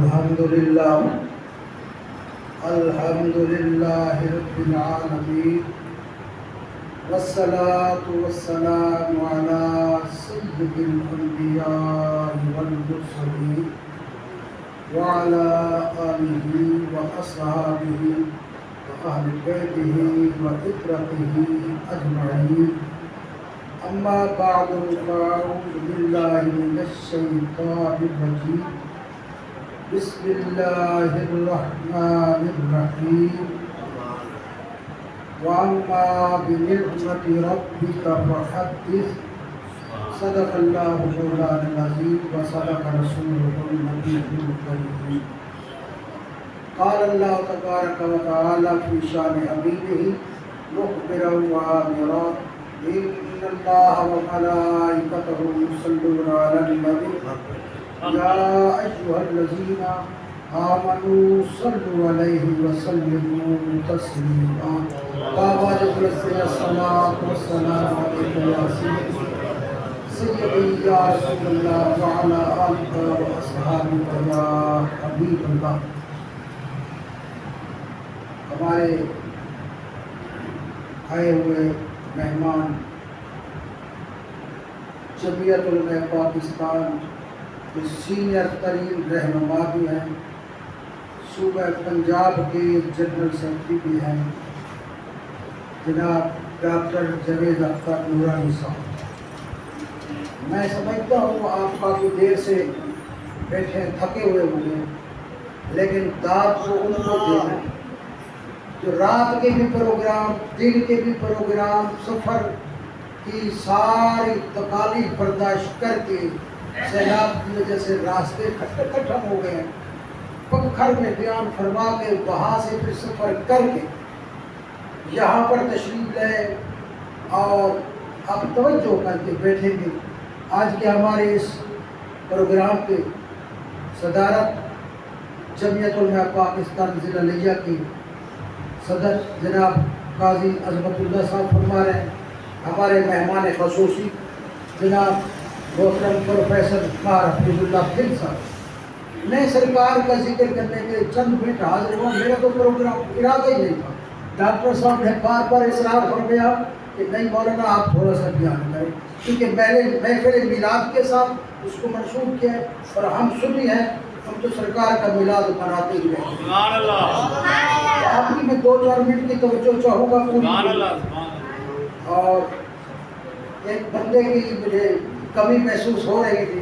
الحمدللہ الحمدللہ رب العالمین والصلاة والسلام علی سید الانبیاء والمرسلین وعلی آلہ واصحابہ واہل بیتہ وعترتہ اجمعین اما بعد فاعوذ باللہ من الشیطان الرجیم بسم اللہ الرحمن الرحیم وَأَمَّا بِنِعْمَةِ رَبِّكَ فَحَدِّثْ صدق اللہ مولانا العظیم وصدق رسولہ النبی الکریم قال اللہ تبارک و تعالی فی شان حبیبہ مخبرا وآمرا ان اللہ وملائکتہ یصلون علی النبی یا ایھا الذین آمنوا صلوا علیہ وسلموا تسلیما الصلاۃ والسلام علیک یا سیدی یا رسول اللہ وعلی آلک واصحابک یا حبیب اللہ۔ ہمارے آئے ہوئے مہمان جمعیت علماء پاکستان کے سینئر ترین رہنما بھی ہیں، صوبہ پنجاب کے جنرل سیکرٹری بھی ہیں، جناب ڈاکٹر جاوید اختر نورانی صاحب۔ میں سمجھتا ہوں آپ کافی دیر سے بیٹھے تھکے ہوئے ہوں گے، لیکن داد کو ان کو دینا جو رات کے بھی پروگرام، دن کے بھی پروگرام، سفر کی ساری تکالیف برداشت کر کے سیلاب کی وجہ سے راستے ختم ہو گئے ہیں، پکھر میں بیان فرما کے وہاں سے پھر سفر کر کے یہاں پر تشریف لائے اور اب توجہ کر کے بیٹھیں گے۔ آج کے ہمارے اس پروگرام کے صدارت جمعیت علماء پاکستان ضلع لیا کی صدر جناب قاضی عظمت اللہ صاحب فرما رہے ہیں۔ ہمارے مہمان خصوصی جناب محترم پروفیسر ماہر حفیظ اللہ خل صاحب۔ میں سرکار کا ذکر کرنے کے چند منٹ حاضر ہوں، میرا تو پروگرام ارادہ ہی نہیں تھا۔ ڈاکٹر صاحب نے بار بار اصرار فرمایا کہ نہیں مولانا آپ تھوڑا سا بیان کریں، کیونکہ محفل میلاد کے ساتھ اس کو منسوخ کیا ہے اور ہم سنی ہیں، ہم تو سرکار کا میلاد مناتے ہی رہتے ہیں۔ سبحان اللہ۔ آپ کی میں 2-4 منٹ کی توجہ چاہوں گا پوری، اور ایک بندے کی مجھے کمی محسوس ہو رہی تھی،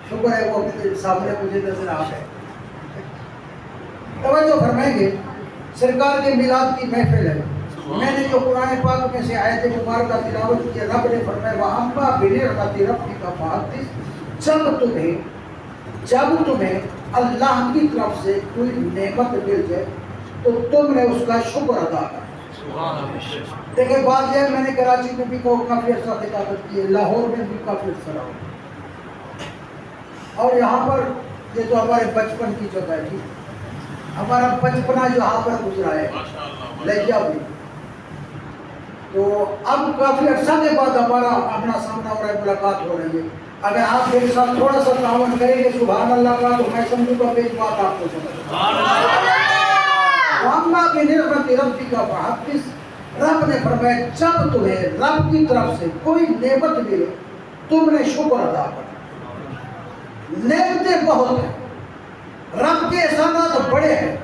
شکر ہے وہ سامنے مجھے نظر آ گئے۔ توجہ فرمائیں گے، سرکار کے میلاد کی محفل ہے، میں نے جو قرآن پاک میں سے آیت مبارکہ تلاوت کی، رب نے فرمایا وَأَمَّا بِنِعْمَةِ رَبِّكَ فَحَدِّثْ، جب تمہیں اللہ کی طرف سے کوئی نعمت مل جائے تو تم نے اس کا شکر ادا کرنا۔ دیکھیں بات یہ ہے، میں نے کراچی میں بھی کافی عرصہ خطابت کی ہے، لاہور میں بھی کافی عرصہ رہا، اور یہاں پر یہ تو ہمارے بچپن کی جگہ ہے، ہمارا بچپنا یہاں پر گزرا ہے لہجہ بھی، تو اب کافی عرصہ کے بعد ہمارا آمنا سامنا ہو رہا ہے، ملاقات ہو رہی ہے۔ اگر آپ میرے ساتھ تھوڑا سا تعاون کریں گے سبحان اللہ کا، تو میں سمجھوں گا کہ بات آپ کو سمجھ۔ وَأَمَّا بِنِعْمَةِ رَبِّكَ فَحَدِّثْ، رب نے فرمایا جب تمہیں رب کی طرف سے کوئی نعمت ملے تم نے شکر ادا کرنا۔ نعمتیں بہت ہیں، رب کے احسانات بڑے ہیں،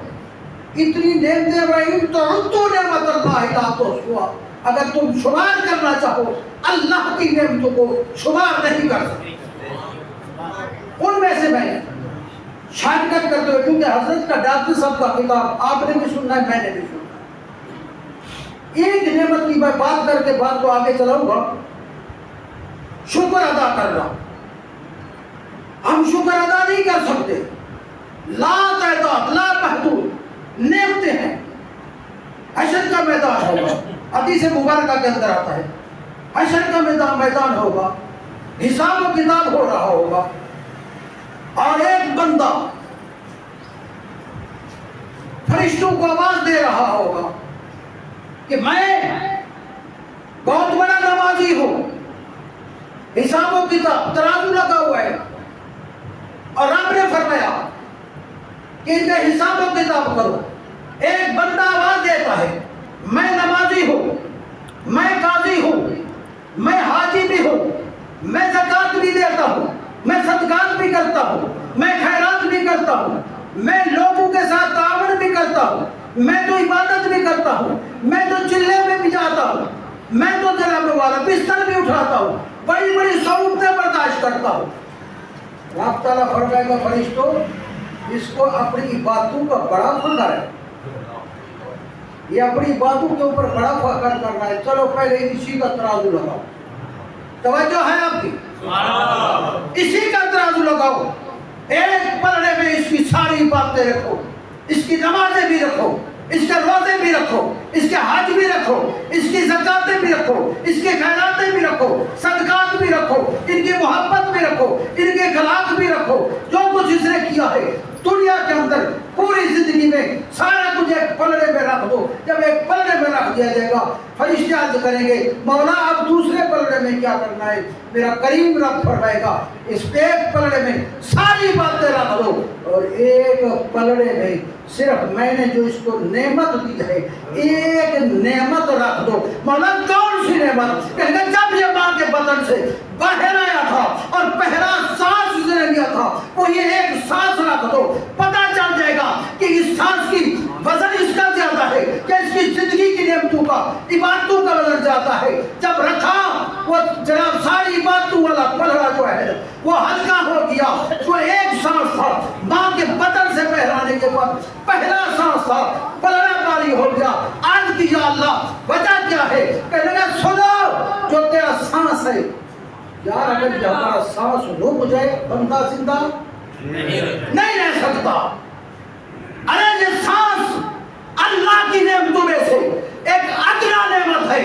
اتنی نعمتیں وَإِن تَعُدُّوا نِعْمَتَ اللَّهِ لَا تُحْصُوهَا، اگر تم شمار کرنا چاہو اللہ کی نعمتوں کو شمار نہیں کر سکتے۔ ان میں سے میں شارٹ کٹ کرتے ہوئے، کیونکہ حضرت کا ڈاکٹر صاحب کا خطاب آپ نے بھی سننا ہے، میں نے بھی سننا ہے، ایک نعمت کی میں بات کر کے بات کو آگے چلاؤں گا، شکر ادا کرنا۔ ہم شکر ادا نہیں کر سکتے، لا تعداد لا محدود نعمتیں ہیں۔ حشر کا میدان ہوگا، حدیث مبارکہ کے اندر آتا ہے، حشر کا میدان ہوگا، حساب و کتاب ہو رہا ہوگا، اور ایک بندہ فرشتوں کو آواز دے رہا ہوگا کہ میں بہت بڑا نمازی ہوں، حساب و کتاب ترازو لگا ہوا ہے، اور رب نے فرمایا کہ ان کا حساب و کتاب کرو. ایک بندہ آواز دیتا ہے میں نمازی ہوں, میں قاضی ہوں, میں حاجی بھی ہوں, میں زکوٰۃ بھی دیتا ہوں, میں صدقات بھی کرتا ہوں, میں خیرات بھی کرتا ہوں, میں لوگوں کے ساتھ تعاون بھی کرتا ہوں, میں تو عبادت بھی کرتا ہوں, میں تو چلے میں بھی جاتا ہوں, میں تو جناب والا بستر بھی اٹھاتا ہوں, بڑی بڑی صعوبتیں برداشت کرتا ہوں. رب تعالیٰ فرمائے گا فرشتوں اس کو اپنی باتوں کا بڑا فخر ہے, یہ اپنی باتوں کے اوپر بڑا فخر کر رہا ہے. چلو پہلے اسی کا ترازو لگاؤ. توجہ ہے آپ کی؟ اسی کا ترازو لگاؤ. ایک پلڑے میں اس کی ساری باتیں رکھو, اس کی نمازیں بھی رکھو, اس کے روزے بھی رکھو, اس کے حج بھی رکھو, اس کی زکاتیں بھی رکھو, اس کے خیراتیں بھی رکھو, صدقات بھی رکھو, ان کی محبت بھی رکھو, ان کے اخلاق بھی رکھو. جو کچھ اس نے کیا ہے دنیا کے اندر پوری زندگی میں سارا کچھ ایک پلڑے میں رکھ دو. جب ایک پلڑے میں رکھ دیا جائے گا فرشتے عرض کریں گے مولا اب دوسرے پلڑے میں کیا کرنا ہے؟ میرا کریم رب فرمائے گا اس ایک پلڑے میں ساری باتیں رکھ دو اور ایک پلڑے میں صرف میں نے جو اس کو نعمت دی ہے ایک نعمت رکھ دو. مولا کون سی نعمت؟ کہتے ہیں جب یہ ماں کے بدن سے باہر آیا تھا اور پہلا سانس اس نے لیا تھا وہ یہ ایک سانس رکھ دو. پتہ چل جائے گا کہ اس سانس کی وزن اس کا زیادہ ہے کہ اس کی زندگی کی نعمتوں کا عبادتوں کا وزن زیادہ ہے. جب رکھا وہ جناب ساری عبادتوں والا پلڑا جو ہے وہ ہلکا ہو گیا. جو ایک سانس تھا ماں کے بدن سے باہر آنے کے بعد پہلا سانس تھا پلڑا باری ہو گیا. آج کی یا اللہ وجہ کیا ہے؟ کہنے لگا سنو جو تیرا سانس ہے یار اگر یہ ہمارا سانس رک جائے بندہ زندہ نہیں رہ سکتا. ارے یہ سانس اللہ کی نعمتوں میں سے ایک ادنا نعمت ہے,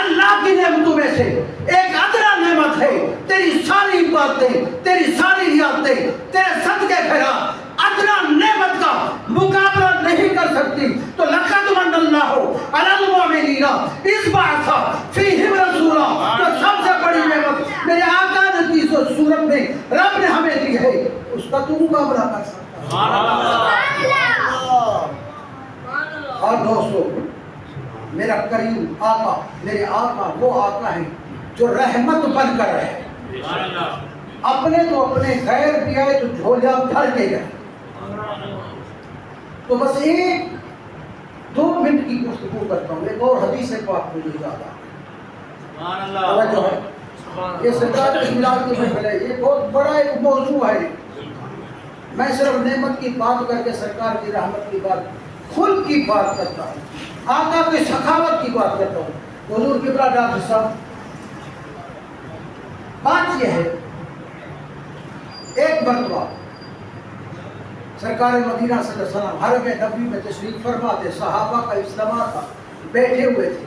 اللہ کی نعمتوں میں سے ایک ادنا نعمت ہے. تیری ساری باتیں, تیری ساری ریاستیں, تیرے صدقے خیرات ادنا نعمت کا مقابلہ نہیں کر سکتی. تو لقد من اللہ علی المؤمنین اذ بعث فیہم رسولا, جو سب سے بڑی نعمت میرے آقا نے کی صورت میں رب نے ہمیں دی ہے اس کا تو مقابلہ کر سکتا. اور دوستو میرا کریم آقا, میرے آقا وہ آقا ہے جو رحمت بن کر رہے. اپنے تو اپنے غیر بھی آئے تو جھولیاں بھر کے گئے. تو بس ایک 2 منٹ کی گفتگو کرتا ہوں. ایک اور حدیث پاک مجھے یاد آ جو ہے یہ سرکار کے میلاد کی محفل ہے, یہ بہت بڑا ایک موضوع ہے. میں صرف نعمت کی بات کر کے سرکار کی رحمت کی بات, خلق کی بات کرتا ہوں, آقا کی سخاوت کی بات کرتا ہوں. حضور قبلہ ڈاکٹر صاحب بات یہ ہے ایک مرتبہ سرکار مدینہ صلی اللہ علیہ وسلم حرم نبوی میں تشریف فرما تھے, صحابہ کا اجتماع تھا, بیٹھے ہوئے تھے.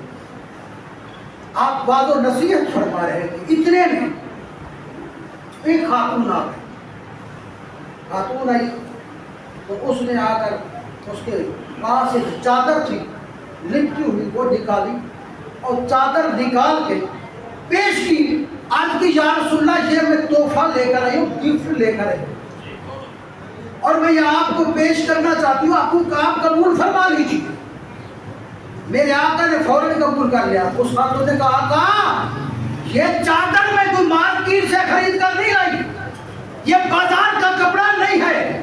آپ وعظ و نصیحت فرما رہے تھے. اتنے میں ایک خاتون آ گئی. خاتون آئی تو اس نے آ کر اس کے پاس ایک چادر تھی لپٹی ہوئی وہ نکالی اور چادر نکال کے پیش کی. آج کی یا رسول اللہ یہ میں تحفہ لے کر آئی ہوں, گفٹ لے کر آئی ہوں اور میں یہ آپ کو پیش کرنا چاہتی ہوں, آپ کو کام قبول فرما لیجیے. میرے آقا نے فوراً قبول کر لیا. اس خاتون نے کہا آقا یہ چادر میں کوئی مارکیٹ سے خرید کر نہیں لائی, یہ بازار کا کپڑا نہیں ہے,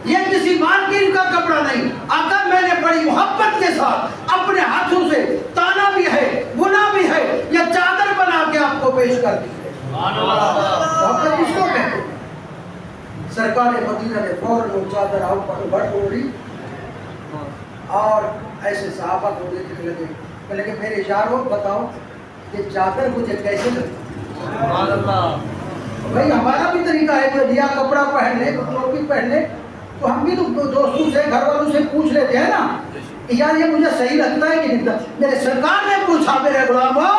یہ کسی مارکیٹ کا کپڑا نہیں. آقا میں نے بڑی محبت کے ساتھ اپنے ہاتھوں سے تانا بھی ہے بنا بھی ہے یہ چادر بنا کے آپ کو پیش کر دی ہے. محبت کس کو کہتے ہیں؟ سرکار مدینہ نے فوراً وہ چادر آؤٹ پر بڑھ اوڑی اور ایسے صحابہ کو دیکھنے لگے. کہنے کہ میرے یارو بتاؤ یہ چادر مجھے کیسے لگتی؟ بھائی ہمارا بھی طریقہ ہے جو نیا کپڑا پہن لے ٹوپی پہن لے تو ہم بھی تو دوستوں سے گھر والوں سے پوچھ لیتے ہیں نا کہ یار یہ مجھے صحیح لگتا ہے کہ نہیں. میرے سرکار نے پوچھا میرے غلاموں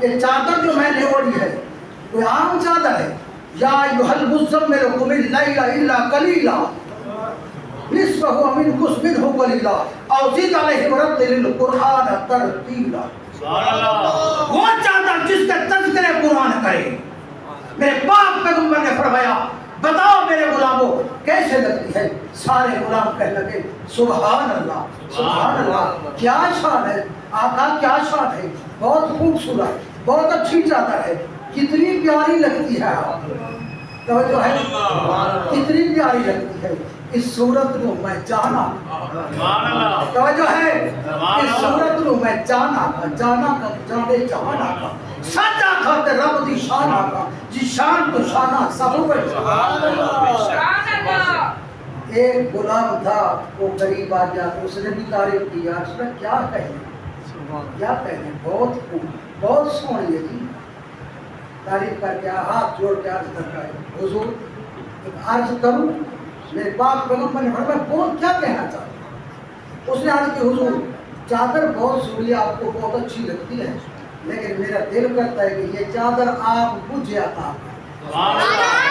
یہ چادر جو میں نے اوڑھی ہے کوئی عام چادر ہے؟ یا ایھا المزمل قم اللیل الا قلیلا نصفہ منہ منہ قلیلا او زد علیہ ورتل القرآن ترتیلا. وہ چادر جس کا تذکرہ قرآن کرے. میرے پاک پیغمبر نے فرمایا بتاؤ میرے غلاموں کیسے لگتی ہے؟ سارے غلام کہنے لگے سبحان اللہ سبحان اللہ، کیا شان ہے آقا، کیا شان ہے، بہت خوبصورت، بہت اچھی چادر ہے، کتنی پیاری لگتی ہے آپ، توجہ ہے، کتنی پیاری لگتی ہے، اس صورت کو میں جانا، توجہ ہے، اس صورت کو میں جانا کا جانے جہانا کا سچا کھاتے رب دی شان آقا جی، شان تو شانہ سب ہوئے۔ ایک غلام تھا وہ قریب آ گیا، اس نے بھی تعریف کی، یا رسول اللہ کیا کہیں، بہت خوب، بہت سونی ہے جی، تعریف کر کے ہاتھ جوڑ کے عرض کرتا ہے حضور ایک عرض کروں، میرے پاک پیغمبر نے فرمایا بول کیا کہنا چاہتا؟ اس نے عرض کی حضور چادر بہت سوری آپ کو بہت اچھی لگتی ہے، لیکن میرا دل کرتا ہے کہ یہ چادر آپ مجھے عطا کریں۔